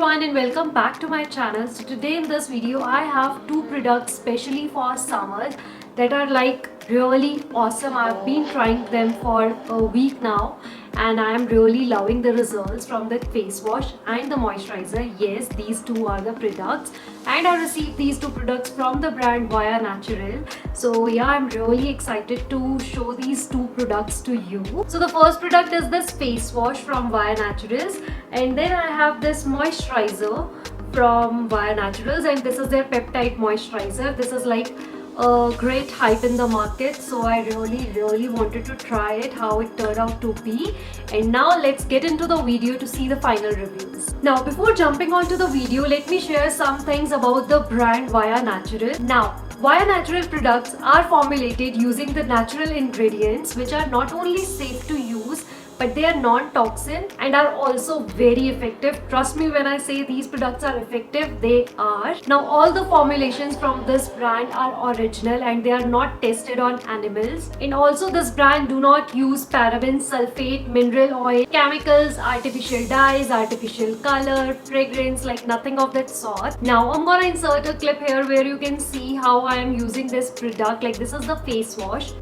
everyone and welcome back to my channel. So today in this video I have two products specially for summer that are like really awesome. I've been trying them for a week now and I am really loving the results from the face wash and the moisturizer. Yes, these two are the products and I received these two products from the brand Via Natural. So yeah, I'm really excited to show these two products to you. So the first product is this face wash from Via Naturals, and then I have this moisturizer from Via Naturals, and this is their peptide moisturizer. This is like a great hype in the market, so I really wanted to try it, how it turned out to be. And now let's get into the video to see the final reviews. Now before jumping onto the video, let me share some things about the brand Via Natural. Now Via Natural products are formulated using the natural ingredients which are not only safe to use but they are non-toxin and are also very effective. Trust me when I say these products are effective, they are. Now all the formulations from this brand are original and they are not tested on animals. And also this brand do not use paraben, sulfate, mineral oil, chemicals, artificial dyes, artificial color, fragrance, like nothing of that sort. Now I'm gonna insert a clip here where you can see how I am using this product. Like this is the face wash.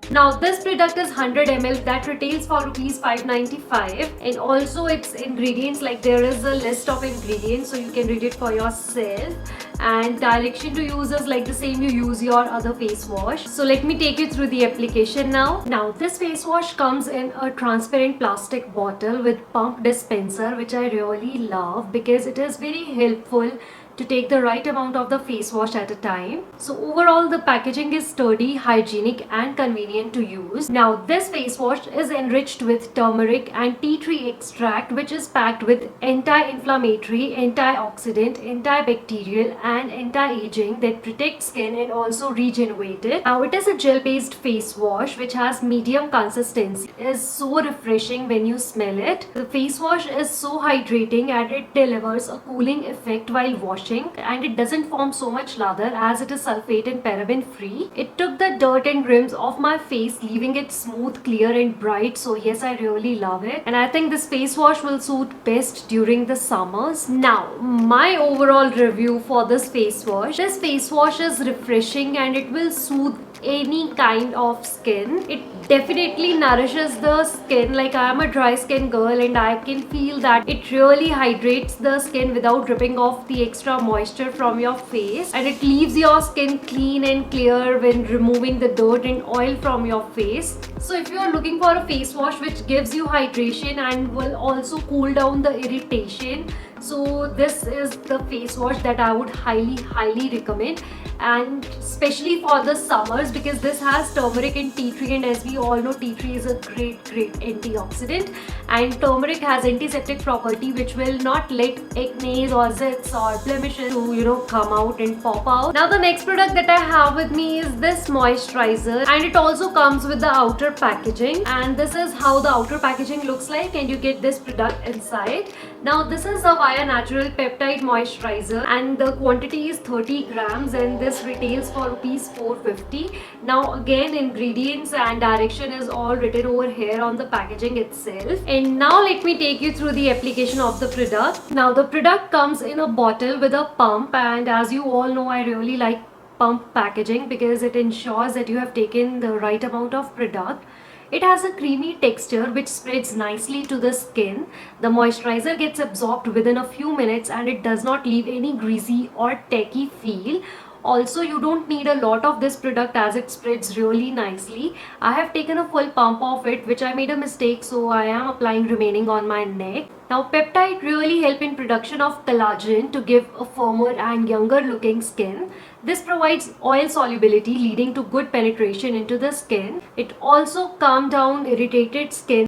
Now this product is 100 ml that retails for rupees 595, and also its ingredients, like there is a list of ingredients so you can read it for yourself, and direction to use is like the same you use your other face wash. So let me take you through the application now. Now this face wash comes in a transparent plastic bottle with pump dispenser, which I really love because it is very helpful to take the right amount of the face wash at a time. So overall the packaging is sturdy, hygienic and convenient to use. Now this face wash is enriched with turmeric and tea tree extract, which is packed with anti-inflammatory, antioxidant, antibacterial and anti-aging that protects skin and also regenerate it. Now it is a gel based face wash which has medium consistency. It is so refreshing when you smell it. The face wash is so hydrating and it delivers a cooling effect while washing, and it doesn't form so much lather as it is sulfate and paraben free. It took the dirt and rims off my face, leaving it smooth, clear and bright. So yes, I really love it, and I think this face wash will suit best during the summers. Now my overall review for this face wash. This face wash is refreshing and it will soothe any kind of skin. It definitely nourishes the skin. Like I am a dry skin girl and I can feel that it really hydrates the skin without ripping off the extra moisture from your face, and it leaves your skin clean and clear when removing the dirt and oil from your face. So if you are looking for a face wash which gives you hydration and will also cool down the irritation, so this is the face wash that I would highly recommend, and especially for the summers because this has turmeric and tea tree, and as we all know, tea tree is a great antioxidant, and turmeric has antiseptic property which will not let acne or zits or blemishes to come out and pop out. Now the next product that I have with me is this moisturizer, and it also comes with the outer packaging, and this is how the outer packaging looks like, and you get this product inside. Now this is a Via Natural peptide moisturizer and the quantity is 30 grams and this retails for rupees 450. Now again, ingredients and direction is all written over here on the packaging itself. And now let me take you through the application of the product. Now the product comes in a bottle with a pump, and as you all know, I really like pump packaging because it ensures that you have taken the right amount of product. It has a creamy texture which spreads nicely to the skin. The moisturizer gets absorbed within a few minutes and it does not leave any greasy or tacky feel. Also, you don't need a lot of this product as it spreads really nicely. I have taken a full pump of it, which I made a mistake, so I am applying remaining on my neck. Now peptide really help in production of collagen to give a firmer and younger looking skin. This provides oil solubility leading to good penetration into the skin. It also calms down irritated skin.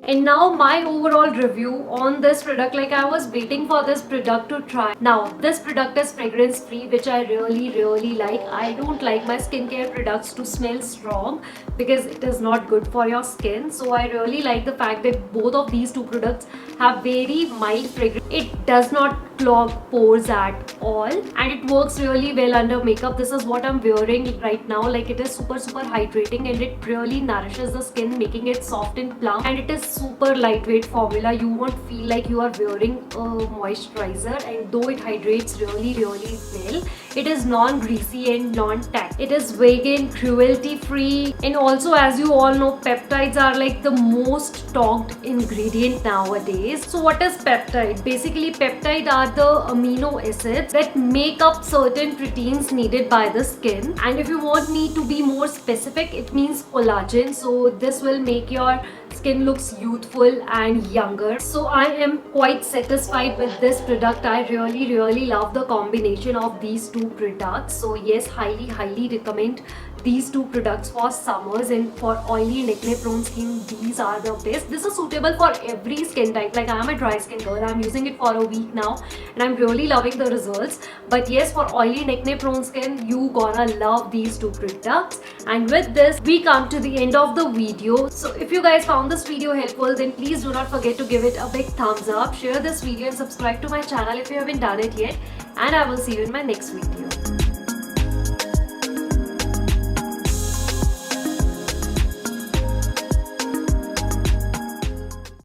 And now my overall review on this product, like I was waiting for this product to try. Now this product is fragrance free, which I really like. I don't like my skincare products to smell strong because it is not good for your skin. So I really like the fact that both of these two products have very mild fragrance. It does not clog pores at all, and it works really well under makeup. This is what I'm wearing right now. Like, it is super hydrating, and it really nourishes the skin, making it soft and plump, and it is super lightweight formula. You won't feel like you are wearing a moisturizer, and though it hydrates really well, it is non-greasy and non-tacky. It is vegan, cruelty free, and also, as you all know, peptides are like the most talked ingredient nowadays. So what is peptide? Basically, peptide are the amino acids that make up certain proteins needed by the skin. And if you want me to be more specific, it means collagen. So this will make your skin looks youthful and younger. So I am quite satisfied with this product. I really love the combination of these two products. So yes, highly recommend these two products for summers, and for oily and acne prone skin, these are the best. This is suitable for every skin type. Like, I am a dry skin girl, I'm using it for a week now and I'm really loving the results. But yes, for oily and acne prone skin, you gonna love these two products. And with this, we come to the end of the video. So if you guys found this video helpful, then please do not forget to give it a big thumbs up, share this video and subscribe to my channel if you haven't done it yet, and I will see you in my next video.